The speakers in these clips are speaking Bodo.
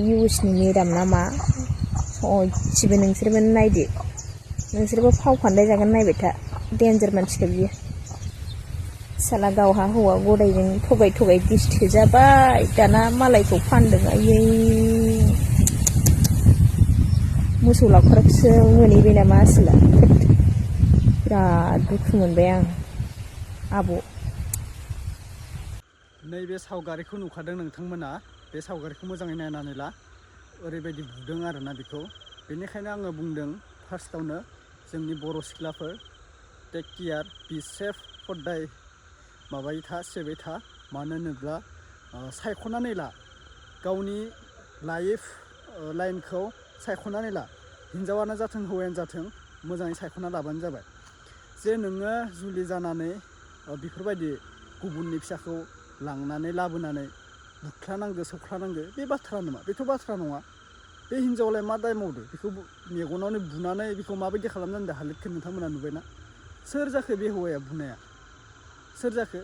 इउसनि मेदाम नामा सयथिबो नोंसोरबो नायदो नोंसोरबो फाव फान्दाय जागोन नायबाय था डेन्जार मानसिखा बियो साला गावहा हौवा गदायजों थगाय थगाय दिस थोजाबाय दाना मालायखौ फानदों आयै मोसौ लावखारखौसो मोनहैबाय नामा आसोला बिराद दुखु मोनबाय आं आब' नैबे सावगारिखौ नुखादों नोंथांमोना बे सावगारिखौ मोजाङै नायनानै ला ओरैबायदि बुदों आरोना बेखौ बेनिखायनो आङो बुंदों फार्स्टआवनो जोंनि बर' सिख्लाफोर टेक केयार बि सेफ हदाय माबायै था सेबै था मानो होनोब्ला सायख'नानै ला गावनि लाइफ लाइनखौ सायख'नानै ला हिन्जावानो जाथों हौवायानो जाथों मोजाङै सायख'ना लाबानो जाबाय जे नोङो जुलि जानानै बेफोरबायदि गुबुननि फिसाखौ लांनानै लाबोनानै बुख्लानांगो सौख्लानांगो बे बाथ्रा नङा बेथ' बाथ्रा नङा बे हिन्जावलाय मा दाय मावदो बेखौ मेगनावनो बुनानै बेखौ माबायदि खालामनानै दा हालोदखौ नोंथांमोना नुबायना सोर जाखो बे हौवाया बुनाया सोर जाखो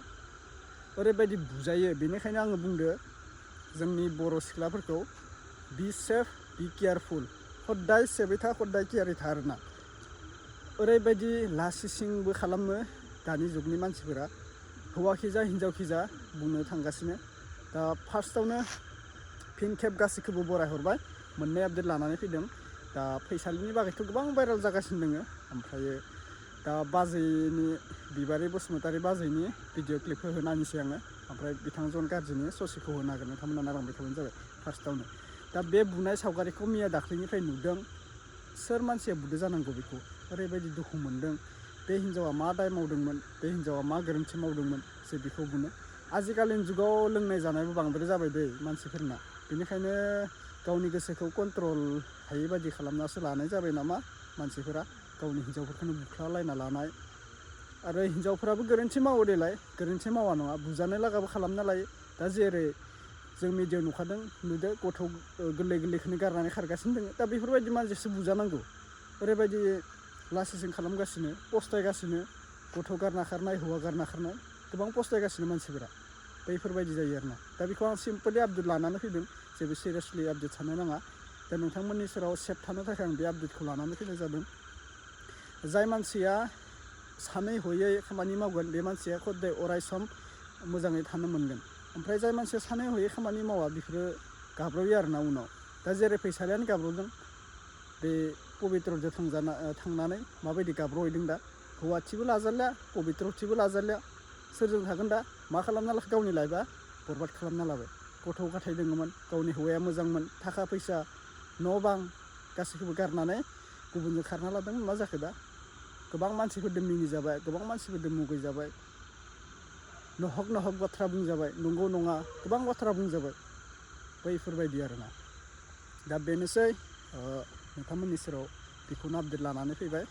ओरैबायदि बुजायो बेनिखायनो आङो बुंदो जोंनि बर' सिख्लाफोरखौ बि सेफ बि केयारफुल हदाय सेबै था हदाय केयारै था आरोना ओरैबायदि लासिसिंबो खालामो दानि जुगनि मानसिफोरा हौवाखि जा हिन्जावखि जा बुंनो थांगासिनो दा फार्स्टआवनो फिन खेब गासैखौबो बरायहरबाय मोननै आपडेट लानानै फैदों दा फैसालिनि बागैथ' गोबां भाइरेल जागासिनो दङ ओमफ्राय दा बाजैनि बिबारि बसुमतारी बाजैनि भिडिअ क्लिपखौ होनानैसै आङो ओमफ्राय बिथां जन गार्जिनि ससेखौ होनो हागोन नोंथांमोना नायलांबाय थाबानो जाबाय फार्स्टआवनो दा बे बुनाय सावगारिखौ मैया दाख्लैनिफ्राय नुदों सोर मानसिया बुदो जानांगौ बेखौ ओरैबायदि दुखु मोनदों बे हिन्जावा मा दाय मावदोंमोन बे हिन्जावा मा गोरोन्थि मावदोंमोन जे बेखौ बुनो आजिखालिनि जुगाव लोंनाय जानायबो बांद्राय जाबाय दै मानसिफोरना बेनिखायनो गावनि गोसोखौ कन्ट्रल हायै बायदि खालामनासो लानाय जाबाय नामा मानसिफोरा गावनि हिन्जावफोरखौनो बुख्लालायना लानाय आरो हिन्जावफोराबो गोरोन्थि मावो देलाय गोरोन्थि मावा नङा बुजानो लागाबो खालामना लायो दा जेरै जों मिडियाव नुदो गथ' गोरलै गोरलैखौनो गारनानै खारगासिनो दङ दा बेफोरबायदि मानसिसो बुजानांगौ ओरैबायदि लासिसिं खालामगासिनो पस्थायगासिनो गथ' गारना खारनाय हौवा गारना खारनाय गोबां पस्थायगासिनो मानसिफोरा बैफोरबायदि जायो आरोना दा बेखौ आं सिम्पलि आपडेट लानानै फैदों जेबो सिरियासलि आपडेट साननो नाङा दा नोंथांमोननि सेराव सेफ थानो थाखाय आं बे आपडेटखौ लानानै फैनाय जादों जाय मानसिया सानै हयै खामानि मावगोन बे मानसिया हदाय अराय सम मोजाङै थानो मोनगोन ओमफ्राय जाय मानसिया सानै हयै खामानि मावा बेफोरो गाब्र'यो आरोना उनाव दा जेरै फैसालियानो गाब्र'दों बे पबित्रजों थांनानै माबायदि गाब्र'हैदों दा हौवाथिबो लाजालिया पबित्रथिबो लाजालिया सोरजों थागोन दा मा खालामना लाखो गावनि लाइफआ बरबाद खालामना लाबाय गथ' गथाय दङमोन गावनि हौवाया मोजांमोन थाखा फैसा न' बां गासैखौबो गारनानै गुबुनजों खारना लादोंमोन मा जाखो दा गोबां मानसिफोरजों मिनिजाबाय गोबां मानसिफोरजों मुगैजाबाय नहक बाथ्रा बुंजाबाय नंगौ नङा गोबां बाथ्रा बुंजाबाय बैफोरबायदि आरोना दा बेनोसै नोंथांमोननि सेराव बेखौनो आपडेट लानानै फैबाय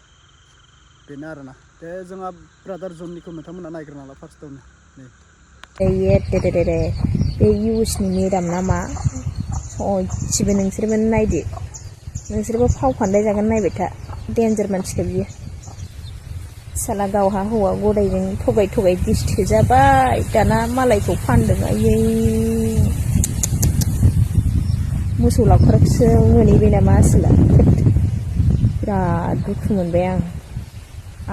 बेनो आरोना दे जोंहा ब्रादार जननिखौ नोंथांमोना नायग्रोना ला फार्स्टआवनो नै बे इउसनि मेदाम नामा सयथिबो नोंसोरबो नायदो नोंसोरबो फाव फान्दाय जागोन नायबाय था डेन्जार मानसिखा बियो साला गावहा हौवा गदायजों थगाय थगाय दिस थोजाबाय दाना मालायखौ फानदों आयै मोसौ लावखारखौसो मोनहैबाय नामा आसोला बिराद दुखु मोनबाय आं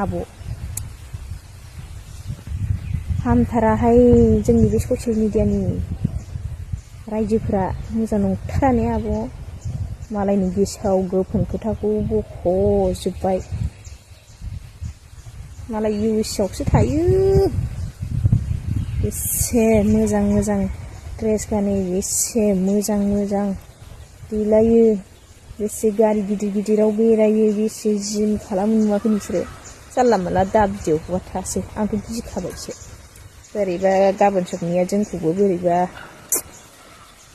आब' हामथाराहाय जोंनि बे ससियेल मिडियानि रायजोफोरा मोजां नंथारा ने आब' मालायनि गेसाव गोफोन खोथाखौ बख'जोब्बाय मालाय इउएसआवसो थायो बेसे मोजां ड्रेस गानो बेसे मोजां देलायो बेसे गारि गिदिराव बेरायो बेसे जिम खालामो नुवाखै नोंसोरो जानला मोनला दा भिडिअ हगारथारासै आंथ' गिखाबायसो बोरैबा गाबोन सबनिया जोंखौबो बोरैबा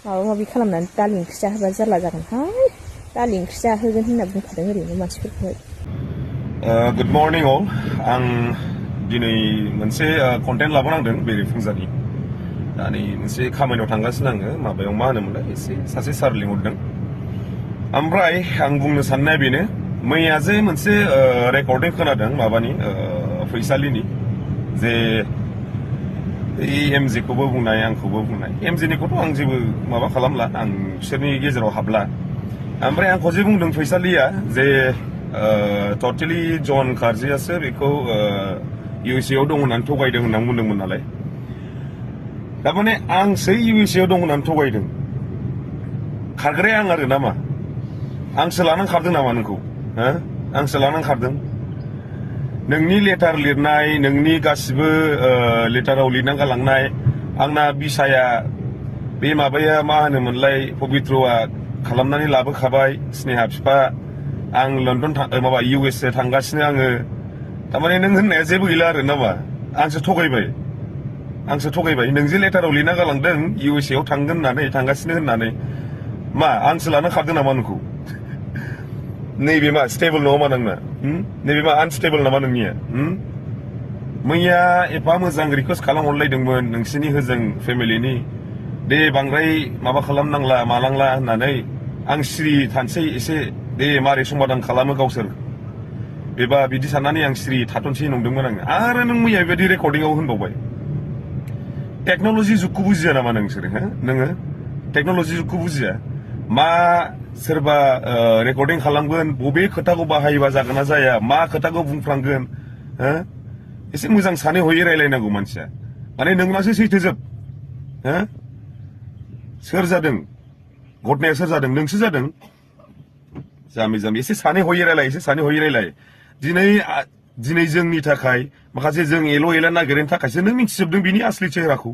माबा माबि खालामनानै दालि ओंख्रि जाहोबा जारला जागोनहाय दालि ओंख्रि जाहोगोन होनना बुंखादों ओरैनो मानसिफोरखौहाय गुड मर्निं अल आं दिनै मोनसे कन्टेन्ट लाबोनांदों बेरे फुंजानि दा नै मोनसे खामानियाव थांगासिनो आङो माबायाव मा होनोमोनलाय एसे सासे सार लिंहरदों ओमफ्राय आं बुंनो साननाया बेनो मैया जे मोनसे रेकर्डिं खोनादों माबानि फैसालिनि जे MJ खौबो बुंनाय आंखौबो बुंनाय MJ निखौथ' आं जेबो माबा खालामला आं बिसोरनि गेजेराव हाबला ओमफ्राय आंखौ जे बुंदों फैसालिया जे टटेलि जन खारजियासो बेखौ USA आव दं होननानै थगायदों होननानै बुंदोंमोन नालाय थारमाने आंसो USA आव दं होननानै थगायदों खारग्राया आं आरो नामा आंसो लानानै खारदों नामा नोंखौ हो आंसो लानानै खारदों नोंनि लेटार लिरनाय नोंनि गासिबो लेटाराव लिरनानै गालांनाय आंना बिसाया बे माबाया मा होनोमोनलाय पबित्रआ खालामनानै लाबोखाबाय स्नेहा बिफा आं लण्डन माबा USA थांगासिनो आङो थारमाने नों होननाया जेबो गैला आरो नामा आंसो थगायबाय नों जे लेटाराव लिरना गालांदों USA आव थांगोन होननानै थांगासिनो होननानै मा आंसो लाना खारदों नामा नोंखौ नैबे मा स्टेबल नङा मा नोंना नैबे मा आनस्टेबल नामा नोंनिया मैया एफा मोजां रिकुवेस्ट खालामहरलायदोंमोन नोंसिनि होजों फेमिलिनि दे बांद्राय माबा खालामनांला मालांला होननानै आं सिरि थानोसै एसे दे मारै समाधान खालामो गावसोर बेबा बिदि साननानै आं सिरि थाथ'नोसै नंदोंमोन आङो आरो नों मैया बेबायदि रेकर्डिंआव होनबावबाय टेक्न'लजि जुगखौ बुजिया नामा नोंसोरो नोङो टेक्न'लजि जुगखौ बुजिया मा सोरबा रेकर्डिं खालामगोन बबे खोथाखौ बाहायोबा जागोन ना जाया मा खोथाखौ बुंफ्लांगोन एसे मोजां सानै हयै रायलायनांगौ मानसिया माने नोंनासो सैथोजोब सोर जादों घटनाया सोर जादों नोंसो जादों जाम्बि एसे सानै हयै रायलाय दिनै जोंनि थाखाय माखासे जों एला नागिरनो थाखायसो नों मिथिजोबदों बिनि आसलि चेहराखौ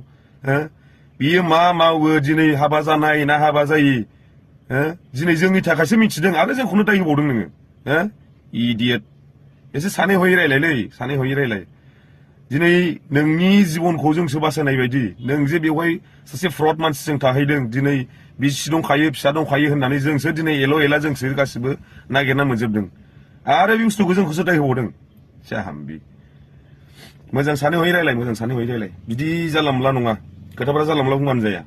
बियो मा मावो दिनै हाबा जानाय ना हाबा जायि दिनै जोंनि थाखायसो मिथिदों आरो जोंखौनो दाय होबावदों नोङो इडियट एसे सानै हयै रायलाय दिनै नोंनि जिबनखौ जोंसो बासायनाय बायदि नों जे बेवहाय सासे फ्रड मानसिजों थाहैदों दिनै बिसि दंखायो फिसा दंखायो होननानै जोंसो दिनै एला जोंसो गासिबो नागिरना मोनजोबदों आरो बे बुस्थुखौ जोंखौसो दाय होबावदों जाहाम्बि मोजां सानै हयै रायलाय बिदि जानला मोनला नङा खोथाफोरा जानला मोनला बुंबानो जाया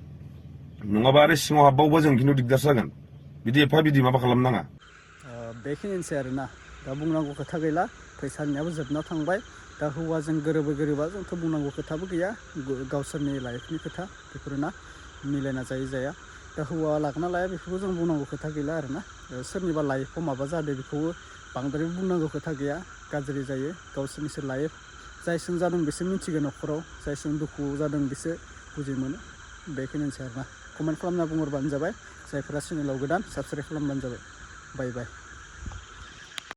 नङाबा आरो सिङाव हाबबावबा जों खिन्थु दिगदार जागोन बिदि माबा खालामनाङा बेखिनिसै आरोना दा बुंनांगौ खोथा गैला फैसानियाबो जोबना थांबाय दा हौवाजों गोरोबा जोंथ' बुंनांगौ खोथाबो गैया गावसोरनि लाइफनि खोथा बेफोरना मिलायना जाया दा हौवा लागोना लाया बेखौबो जों बुंनांगौ खोथा गैला आरोना सोरनिबा लाइफआव माबा जादों बेखौबो बांद्राय बुंनांगौ खोथा गैया गाज्रि जायो गावसोरनिसो लाइफ जायजों जादों बिसोर मिथिगोन न'खराव जायजों दुखु जादों बिसोर बुजि मोनो बेखिनिसै आरोना कमेन्ट खालामना बुंहरबानो जाबाय जायफोरा चेनेलाव गोदान साबस्क्राइब खालामबानो जाबाय बाय